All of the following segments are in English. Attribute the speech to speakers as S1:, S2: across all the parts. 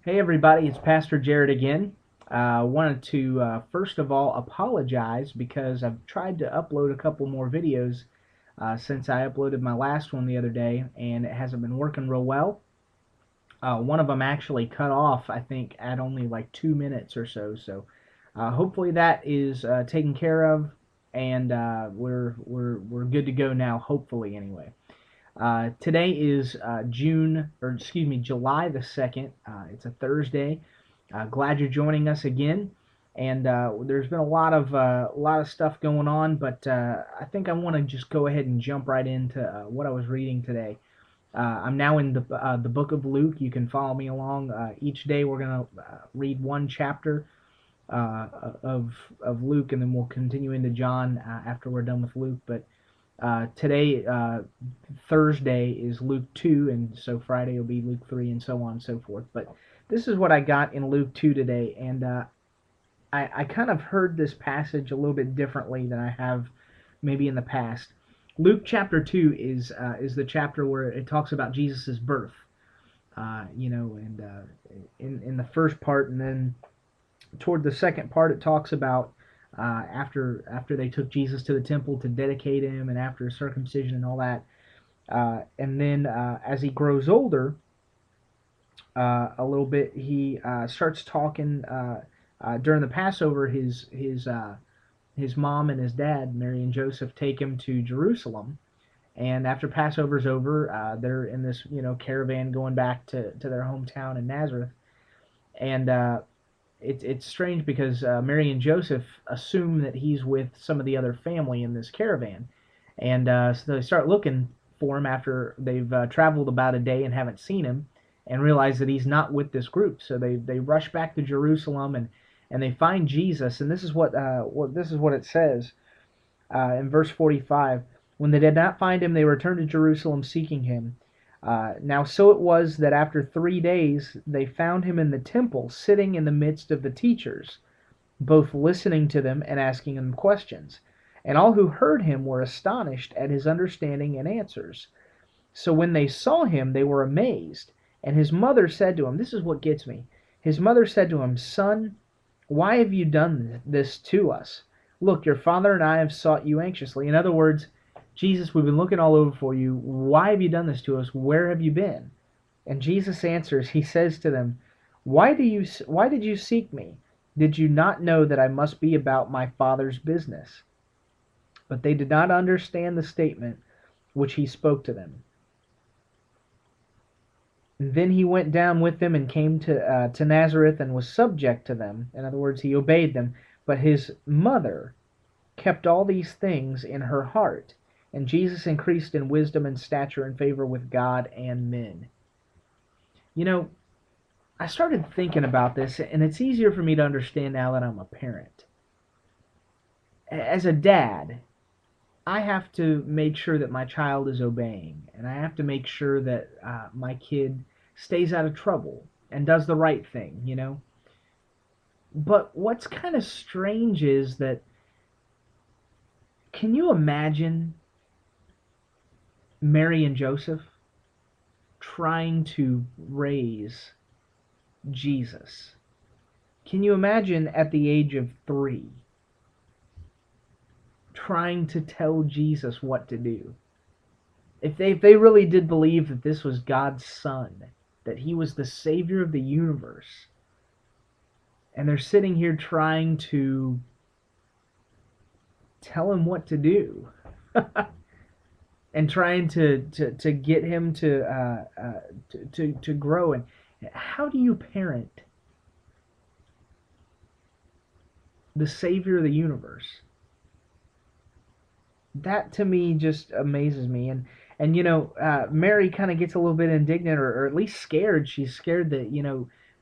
S1: Hey everybody, it's Pastor Jared again. Wanted to first of all apologize because I've tried to upload a couple more videos since I uploaded my last one the other day, and it hasn't been working real well. One of them actually cut off, I think, at only like 2 minutes or so. So hopefully that is taken care of, and we're good to go now. Hopefully, anyway. Today is July the 2nd. It's a Thursday. Glad you're joining us again. And there's been a lot of stuff going on, but I think I want to just go ahead and jump right into what I was reading today. I'm now in the book of Luke. You can follow me along. Each day we're gonna read one chapter uh, of of Luke, and then we'll continue into John after we're done with Luke. But today, Thursday, is Luke 2, and so Friday will be Luke 3, and so on and so forth. But this is what I got in Luke 2 today, and I kind of heard this passage a little bit differently than I have maybe in the past. Luke chapter 2 is the chapter where it talks about Jesus' birth, and in the first part, and then toward the second part, it talks about after they took Jesus to the temple to dedicate him, and after circumcision and all that. And then as he grows older, a little bit, he starts talking during the Passover. His mom and his dad, Mary and Joseph, take him to Jerusalem. And after Passover's over, they're in this caravan going back to their hometown in Nazareth. And it's strange because Mary and Joseph assume that he's with some of the other family in this caravan, and so they start looking for him after they've traveled about a day and haven't seen him, and realize that he's not with this group. So they rush back to Jerusalem, and they find Jesus, and this is what it says in verse 45. When they did not find him, they returned to Jerusalem seeking him. Now so it was that after 3 days they found him in the temple, sitting in the midst of the teachers, both listening to them and asking them questions. And all who heard him were astonished at his understanding and answers. So when they saw him, they were amazed. And his mother said to him, this is what gets me. His mother said to him, Son, why have you done this to us? Look, your father and I have sought you anxiously. In other words, Jesus, we've been looking all over for you. Why have you done this to us? Where have you been? And Jesus answers, he says to them, why did you seek me? Did you not know that I must be about my Father's business? But they did not understand the statement which he spoke to them. And then he went down with them and came to Nazareth and was subject to them. In other words, he obeyed them. But his mother kept all these things in her heart. And Jesus increased in wisdom and stature and favor with God and men. You know, I started thinking about this, and it's easier for me to understand now that I'm a parent. As a dad, I have to make sure that my child is obeying, and I have to make sure that my kid stays out of trouble and does the right thing. But what's kind of strange is that, can you imagine Mary and Joseph trying to raise Jesus? Can you imagine at the age of 3 trying to tell Jesus what to do? If they really did believe that this was God's son, that he was the savior of the universe, and they're sitting here trying to tell him what to do, and trying to get him to grow. And how do you parent the savior of the universe? That to me just amazes me. And Mary kind of gets a little bit indignant, or at least scared. She's scared that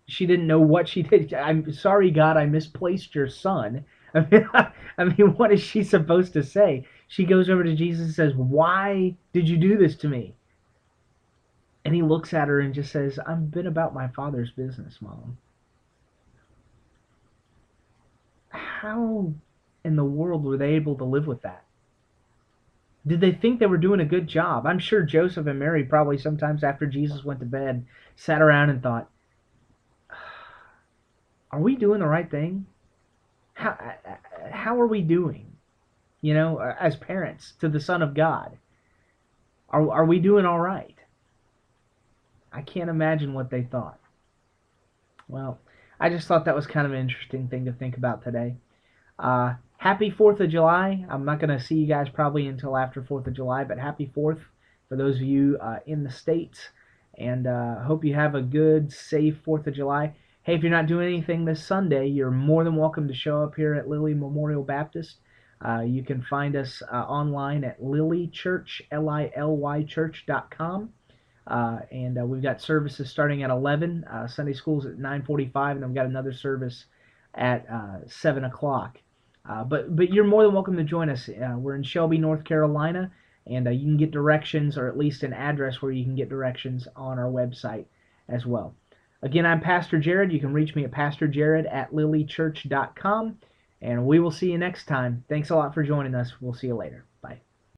S1: she didn't know what she did. I'm sorry, God, I misplaced your son. I mean, I mean, what is she supposed to say? She goes over to Jesus and says, why did you do this to me? And he looks at her and just says, I've been about my Father's business, Mom. How in the world were they able to live with that? Did they think they were doing a good job? I'm sure Joseph and Mary probably sometimes after Jesus went to bed sat around and thought, Are we doing the right thing? How are we doing? As parents to the Son of God, are we doing all right? I can't imagine what they thought. Well, I just thought that was kind of an interesting thing to think about today. Happy 4th of July. I'm not going to see you guys probably until after 4th of July, but happy 4th for those of you in the States. And hope you have a good, safe 4th of July. Hey, if you're not doing anything this Sunday, you're more than welcome to show up here at Lily Memorial Baptist. You can find us online at Lily Church, Lily Church.com. And we've got services starting at 11. Sunday school's at 9:45, and then we've got another service at 7 o'clock. But you're more than welcome to join us. We're in Shelby, North Carolina, and you can get directions, or at least an address where you can get directions on our website as well. Again, I'm Pastor Jared. You can reach me at pastorjared@lilychurch.com, and we will see you next time. Thanks a lot for joining us. We'll see you later.